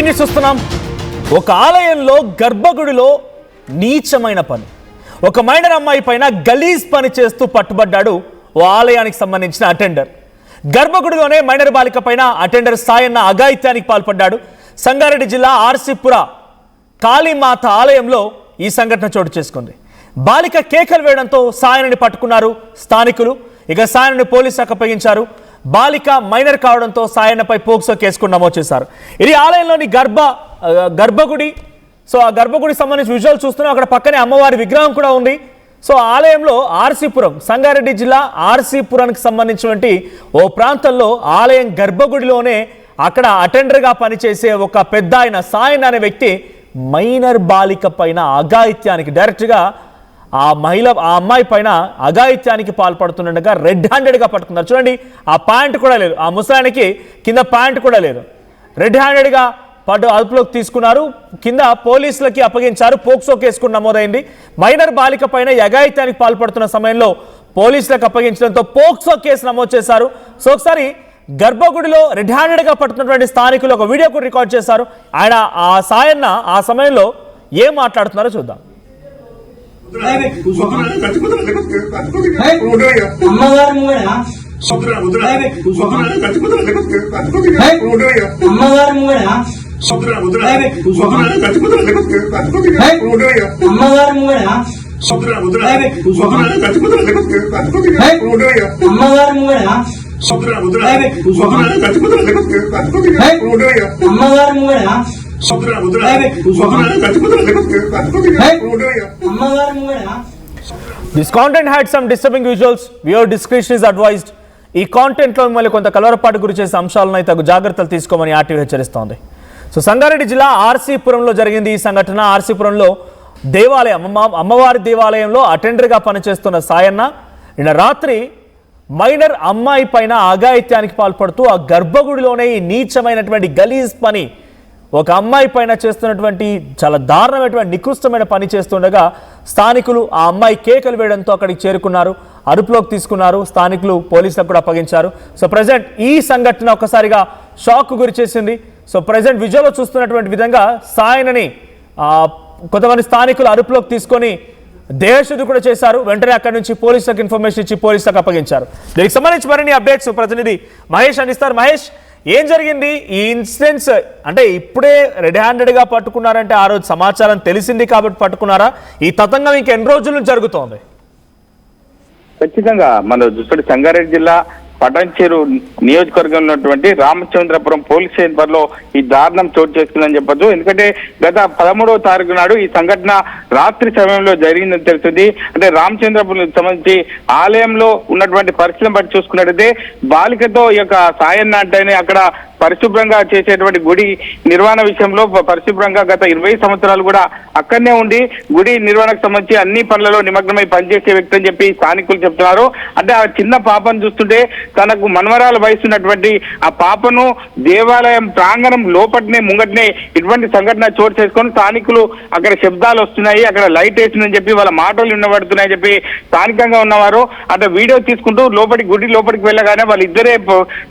Breaking news చూస్తున్నాం. ఒక ఆలయంలో గర్భగుడిలో నీచమైన పని, ఒక మైనర్ అమ్మాయి పైన గలీజ్ పని చేస్తూ పట్టుబడ్డాడు ఓ ఆలయానికి సంబంధించిన అటెండర్. గర్భగుడిలోనే మైనర్ బాలిక పైన అటెండర్ సాయన్న అఘాయిత్యానికి పాల్పడ్డాడు. సంగారెడ్డి జిల్లా ఆర్సీపుర కాళీమాత ఆలయంలో ఈ సంఘటన చోటు చేసుకుంది. బాలిక కేకలు వేయడంతో సాయనని పట్టుకున్నారు స్థానికులు. ఇక సాయనని పోలీసులకు అప్పగించారు. బాలిక మైనర్ కావడంతో సాయన్నపై పోక్సో కేసు నమోదు చేశారు. ఇది ఆలయంలోని గర్భగుడి. సో ఆ గర్భగుడికి సంబంధించి విజువల్ చూస్తున్నాం. అక్కడ పక్కనే అమ్మవారి విగ్రహం కూడా ఉంది. సో ఆలయంలో ఆర్సీపురం, సంగారెడ్డి జిల్లా ఆర్సీపురానికి సంబంధించినటువంటి ఓ ప్రాంతంలో ఆలయం గర్భగుడిలోనే అక్కడ అటెండర్గా పనిచేసే ఒక పెద్ద ఆయన సాయన్ అనే వ్యక్తి మైనర్ బాలిక పైన అఘాయిత్యానికి డైరెక్ట్గా ఆ అమ్మాయి పైన అఘాయిత్యానికి పాల్పడుతుండగా రెడ్ హ్యాండెడ్గా పట్టుకున్నారు. చూడండి, ఆ ప్యాంట్ కూడా లేదు, ఆ ముసలానికి కింద ప్యాంట్ కూడా లేదు. రెడ్ హ్యాండెడ్గా అదుపులోకి తీసుకున్నారు. కింద పోలీసులకి అప్పగించారు. పోక్సో కేసు నమోదైంది. మైనర్ బాలిక పైన అఘాయిత్యానికి పాల్పడుతున్న సమయంలో పోలీసులకు అప్పగించడంతో పోక్సో కేసు నమోదు చేశారు. సో ఒకసారి గర్భగుడిలో రెడ్ హ్యాండెడ్గా పట్టుతున్నటువంటి స్థానికులు ఒక వీడియో కూడా రికార్డ్ చేశారు. ఆయన ఆ సాయన్న ఆ సమయంలో ఏం మాట్లాడుతున్నారో చూద్దాం. This content had some disturbing visuals. Viewer discretion is advised. ఈ కాంటెంట్లో మిమ్మల్ని కొంత కలవరపాటు గురి చేసే అంశాలను అయితే తగు జాగ్రత్తలు తీసుకోమని ఆర్టీవీ హెచ్చరిస్తోంది. సో సంగారెడ్డి జిల్లా ఆర్సీపురంలో జరిగింది ఈ సంఘటన. ఆర్సీపురంలో దేవాలయం, అమ్మవారి దేవాలయంలో అటెండర్గా పనిచేస్తున్న సాయన్న నిన్న రాత్రి మైనర్ అమ్మాయి పైన అఘాయిత్యానికి పాల్పడుతూ ఆ గర్భగుడిలోనే ఈ నీచమైనటువంటి గలీజ్ పని, ఒక అమ్మాయి పైన చేస్తున్నటువంటి చాలా దారుణమైనటువంటి నికృష్టమైన పని చేస్తుండగా స్థానికులు ఆ అమ్మాయి కేకలు వేయడంతో అక్కడికి చేరుకున్నారు. అదుపులోకి తీసుకున్నారు. స్థానికులు పోలీసులకు కూడా అప్పగించారు. సో ప్రజెంట్ ఈ సంఘటన ఒక్కసారిగా షాక్ గురి చేసింది. సో ప్రజెంట్ విజువల్లో చూస్తున్నటువంటి విధంగా సాయనని కొంతమంది స్థానికులు అదుపులోకి తీసుకొని దేహశుద్ధి కూడా చేశారు. వెంటనే అక్కడి నుంచి పోలీసులకు ఇన్ఫర్మేషన్ ఇచ్చి పోలీసులకు అప్పగించారు. దీనికి సంబంధించి మరిన్ని అప్డేట్స్ ప్రతినిధి మహేష్ అందిస్తారు. మహేష్, ఏం జరిగింది ఈ ఇన్సిడెంట్స్? అంటే ఇప్పుడే రెడ్ హ్యాండెడ్గా పట్టుకున్నారంటే ఆ రోజు సమాచారం తెలిసింది కాబట్టి పట్టుకున్నారా? ఈ తతంగం ఇంకా ఎన్ని రోజులు జరుగుతోంది? ఖచ్చితంగా మన చూస్తే సంగారెడ్డి జిల్లా పటాన్చేరు నియోజకవర్గంలో ఉన్నటువంటి రామచంద్రపురం పోలీస్ స్టేషన్ పరిధిలో ఈ దారుణం చోటు చేసుకుందని చెప్పొచ్చు. ఎందుకంటే గత 13వ తారీఖు నాడు ఈ సంఘటన రాత్రి సమయంలో జరిగిందని తెలుస్తుంది. అంటే రామచంద్రపురం సంబంధించి ఆలయంలో ఉన్నటువంటి పరిస్థితిని బట్టి చూసుకున్నట్టయితే బాలికతో ఈ యొక్క సాయన్న అంటేనే అక్కడ పరిశుభ్రంగా చేసేటువంటి గుడి నిర్వహణ విషయంలో పరిశుభ్రంగా గత 20 సంవత్సరాలు కూడా అక్కడనే ఉండి గుడి నిర్వహణకు సంబంధించి అన్ని పనులలో నిమగ్నమై పనిచేసే వ్యక్తి అని చెప్పి స్థానికులు చెప్తున్నారు. అంటే ఆ చిన్న పాపను చూస్తుంటే తనకు మనవరాల వయసు ఉన్నటువంటి ఆ పాపను దేవాలయం ప్రాంగణం లోపటినే ముంగటినే ఇటువంటి సంఘటన చోటు చేసుకొని స్థానికులు అక్కడ శబ్దాలు వస్తున్నాయి, అక్కడ లైట్ వేస్తుందని చెప్పి వాళ్ళ మాటలు వినబడుతున్నాయని చెప్పి స్థానికంగా ఉన్నవారు అంటే వీడియో తీసుకుంటూ గుడి లోపలికి వెళ్ళగానే వాళ్ళిద్దరే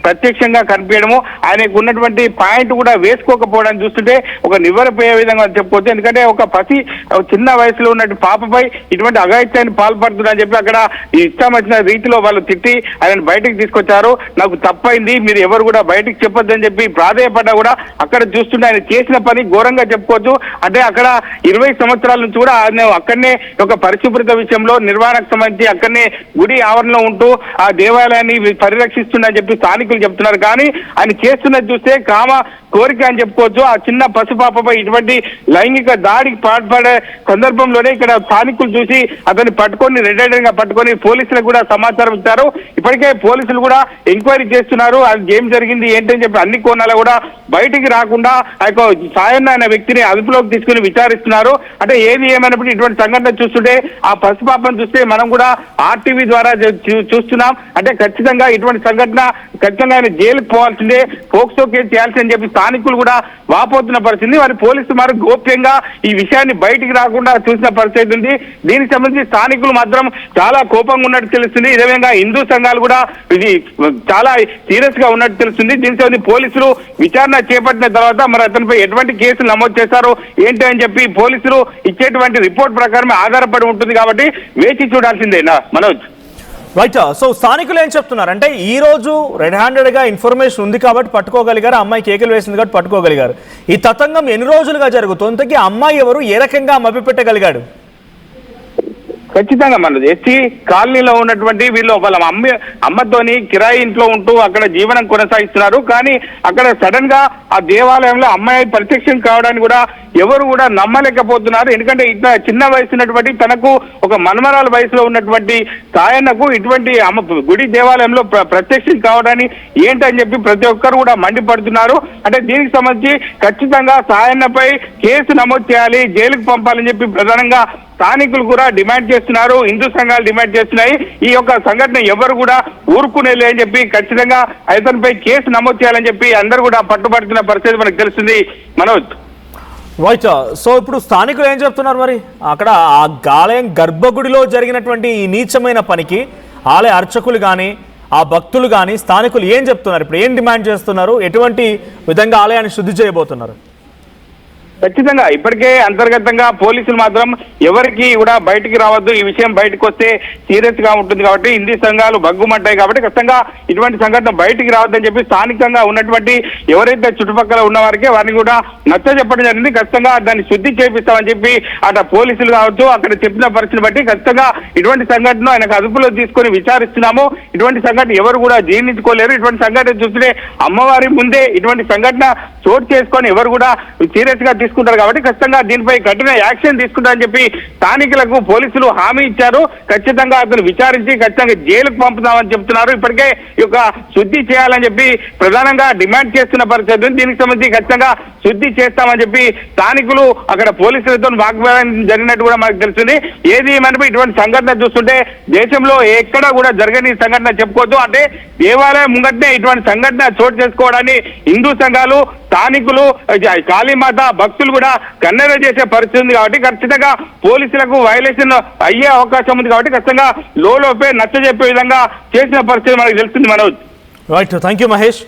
ప్రత్యక్షంగా కనిపించడము, ఆయనకు ఉన్నటువంటి పాయింట్ కూడా వేసుకోకపోవడానికి చూస్తుంటే ఒక నివ్వరపోయే విధంగా చెప్పుకోవచ్చు. ఎందుకంటే ఒక చిన్న వయసులో ఉన్నటువంటి పాపపై ఇటువంటి అఘాయిత్యాన్ని పాల్పడుతుందని చెప్పి అక్కడ ఇష్టం వచ్చిన రీతిలో వాళ్ళు తిట్టి ఆయన బయటకు తీసుకొచ్చారు. నాకు తప్పైంది, మీరు ఎవరు కూడా బయటకు చెప్పొద్దని చెప్పి ప్రాధేయపడ్డా కూడా అక్కడ చూస్తుంటే ఆయన చేసిన పని ఘోరంగా చెప్పుకోవచ్చు. అంటే అక్కడ 20 సంవత్సరాల నుంచి కూడా ఆయన అక్కడనే ఒక పరిశుభ్రత విషయంలో నిర్వహణకు సంబంధించి అక్కడనే గుడి ఆవరణలో ఉంటూ ఆ దేవాలయాన్ని పరిరక్షిస్తుందని చెప్పి స్థానికులు చెప్తున్నారు. కానీ ఆయన చేస్తున్నది చూస్తే కామ కోరిక అని చెప్పుకోవచ్చు. ఆ చిన్న పసిపాపపై ఇటువంటి లైంగిక దాడికి పాల్పడే సందర్భంలోనే ఇక్కడ స్థానికులు చూసి అతన్ని పట్టుకొని రెడ్ హ్యాండెడ్గా పట్టుకొని పోలీసులకు కూడా సమాచారం ఇచ్చారు. ఇప్పటికే పోలీసులు కూడా ఎంక్వైరీ చేస్తున్నారు. అది ఏం జరిగింది ఏంటని చెప్పి అన్ని కోణాలు కూడా బయటికి రాకుండా ఆ యొక్క సాయన్న అనే వ్యక్తిని అదుపులోకి తీసుకుని విచారిస్తున్నారు. అంటే ఏది ఏమైనప్పుడు ఇటువంటి సంఘటన చూస్తుంటే ఆ పసిపాపను చూస్తే మనం కూడా ఆర్టీవీ ద్వారా చూస్తున్నాం. అంటే ఖచ్చితంగా ఇటువంటి సంఘటన ఖచ్చితంగా ఆయన జైలుకు పోవాల్సిందే, పోక్సో కేసు చేయాల్సిందని చెప్పి స్థానికులు కూడా వాపోతున్న పరిస్థితి. వారి పోలీసులు మరి గోప్యంగా ఈ విషయాన్ని బయటికి రాకుండా చూసిన పరిస్థితి ఉంది. దీనికి సంబంధించి స్థానికులు మాత్రం చాలా కోపంగా ఉన్నట్టు తెలుస్తుంది. ఇదే విధంగా హిందూ సంఘాలు కూడా ఇది చాలా సీరియస్ గా ఉన్నట్టు తెలుస్తుంది. దీనికి సంబంధించి పోలీసులు విచారణ చేపట్టిన తర్వాత మరి అతనిపై ఎటువంటి కేసులు నమోదు చేశారో ఏంటి అని చెప్పి పోలీసులు ఇచ్చేటువంటి రిపోర్ట్ ప్రకారమే ఆధారపడి ఉంటుంది కాబట్టి వేచి చూడాల్సిందేనా మనోజ్. రైట్. సో స్థానికులు ఏం చెప్తున్నారు అంటే ఈ రోజు రెడ్ హ్యాండెడ్ గా ఇన్ఫర్మేషన్ ఉంది కాబట్టి పట్టుకోగలిగారు, అమ్మాయి కేకలు వేసింది కాబట్టి పట్టుకోగలిగారు. ఈ తతంగం ఎన్ని రోజులుగా జరుగుతుంది? ఇంతకీ అమ్మాయి ఎవరు, ఏ రకంగా మభ్యపెట్టగలిగాడు? ఖచ్చితంగా మనది ఎస్సీ కాలనీలో ఉన్నటువంటి వీళ్ళు వాళ్ళ అమ్మతోని కిరాయి ఇంట్లో ఉంటూ అక్కడ జీవనం కొనసాగిస్తున్నారు. కానీ అక్కడ సడన్ గా ఆ దేవాలయంలో అమ్మాయి ప్రత్యక్షం కావడానికి కూడా ఎవరు కూడా నమ్మలేకపోతున్నారు. ఎందుకంటే ఇట్లా చిన్న వయసు ఉన్నటువంటి తనకు ఒక మనమరాల వయసులో ఉన్నటువంటి సాయన్నకు ఇటువంటి గుడి దేవాలయంలో ప్రత్యక్షం కావడాన్ని ఏంటని చెప్పి ప్రతి ఒక్కరు కూడా మండిపడుతున్నారు. అంటే దీనికి సంబంధించి ఖచ్చితంగా సాయన్నపై కేసు నమోదు చేయాలి, జైలుకు పంపాలని చెప్పి ప్రధానంగా స్థానికులు కూడా డిమాండ్ చేస్తున్నారు, హిందూ సంఘాలు డిమాండ్ చేస్తున్నాయి. ఈ యొక్క సంఘటన ఎవరు కూడా ఊరుకునేలే అని చెప్పి ఖచ్చితంగా అతనిపై కేసు నమోదు చేయాలని చెప్పి అందరూ కూడా పట్టుబడుతున్న పరిస్థితి మనకు తెలుస్తుంది మనోజ్. రైట్. సో ఇప్పుడు స్థానికులు ఏం చెప్తున్నారు మరి? అక్కడ ఆ ఆలయం గర్భగుడిలో జరిగినటువంటి ఈ నీచమైన పనికి ఆలయ అర్చకులు కానీ ఆ భక్తులు కానీ స్థానికులు ఏం చెప్తున్నారు? ఇప్పుడు ఏం డిమాండ్ చేస్తున్నారు? ఎటువంటి విధంగా ఆలయాన్ని శుద్ధి చేయబోతున్నారు? ఖచ్చితంగా ఇప్పటికే అంతర్గతంగా పోలీసులు మాత్రం ఎవరికి కూడా బయటికి రావద్దు, ఈ విషయం బయటకు వస్తే సీరియస్ గా ఉంటుంది కాబట్టి హిందీ సంఘాలు బగ్గుమంటాయి కాబట్టి ఖచ్చితంగా ఇటువంటి సంఘటన బయటికి రావద్దని చెప్పి స్థానికంగా ఉన్నటువంటి ఎవరైతే చుట్టుపక్కల ఉన్న వారికి వారిని కూడా నచ్చ చెప్పడం జరిగింది. ఖచ్చితంగా దాన్ని శుద్ధి చేపిస్తామని చెప్పి అటు పోలీసులు కావచ్చు అక్కడ చెప్పిన పరిస్థితిని బట్టి ఖచ్చితంగా ఇటువంటి సంఘటన ఆయనకు అదుపులో తీసుకొని విచారిస్తున్నాము. ఇటువంటి సంఘటన ఎవరు కూడా జీర్ణించుకోలేరు. ఇటువంటి సంఘటన చూస్తే అమ్మవారి ముందే ఇటువంటి సంఘటన చోటు చేసుకొని ఎవరు కూడా సీరియస్ గా తీసుకుంటారు కాబట్టి ఖచ్చితంగా దీనిపై కఠిన యాక్షన్ తీసుకుంటారని చెప్పి స్థానికులకు పోలీసులు హామీ ఇచ్చారు. ఖచ్చితంగా అతను విచారించి ఖచ్చితంగా జైలుకు పంపుతామని చెప్తున్నారు. ఇప్పటికే ఈ యొక్క శుద్ధి చేయాలని చెప్పి ప్రధానంగా డిమాండ్ చేస్తున్న పరిస్థితి. దీనికి సంబంధించి ఖచ్చితంగా శుద్ధి చేస్తామని చెప్పి స్థానికులు అక్కడ పోలీసులతో వాగ్వాదం జరిగినట్టు కూడా మనకు తెలుస్తుంది. ఏది మనపై ఇటువంటి సంఘటన చూస్తుంటే దేశంలో ఎక్కడా కూడా జరగని సంఘటన చెప్పుకోవద్దు. అంటే దేవాలయం ముంగట్నే ఇటువంటి సంఘటన చోటు చేసుకోవడాన్ని హిందూ సంఘాలు స్థానికులు కాళీమాత భక్తులు కూడా కన్నెర చేసే పరిస్థితి ఉంది కాబట్టి ఖచ్చితంగా పోలీసులకు వైలేషన్ అయ్యే అవకాశం ఉంది కాబట్టి ఖచ్చితంగా లోపే నచ్చ చెప్పే విధంగా చేసిన పరిస్థితి మనకు తెలుస్తుంది Manoj. Right. Thank you Mahesh.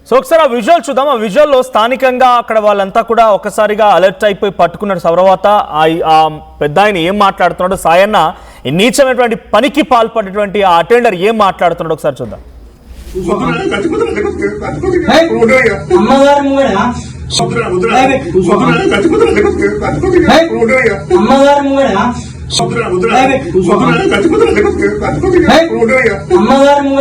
So ఒకసారి ఆ విజువల్ చూద్దాం. ఆ విజువల్లో స్థానికంగా అక్కడ వాళ్ళంతా కూడా ఒకసారిగా అలర్ట్ అయిపోయి పట్టుకున్న తర్వాత ఆ పెద్ద ఆయన ఏం మాట్లాడుతున్నాడు, సాయన్న నీచమైనటువంటి పనికి పాల్పడేటువంటి ఆ అటెండర్ ఏం మాట్లాడుతున్నాడు ఒకసారి చూద్దాం. అమ్మగారు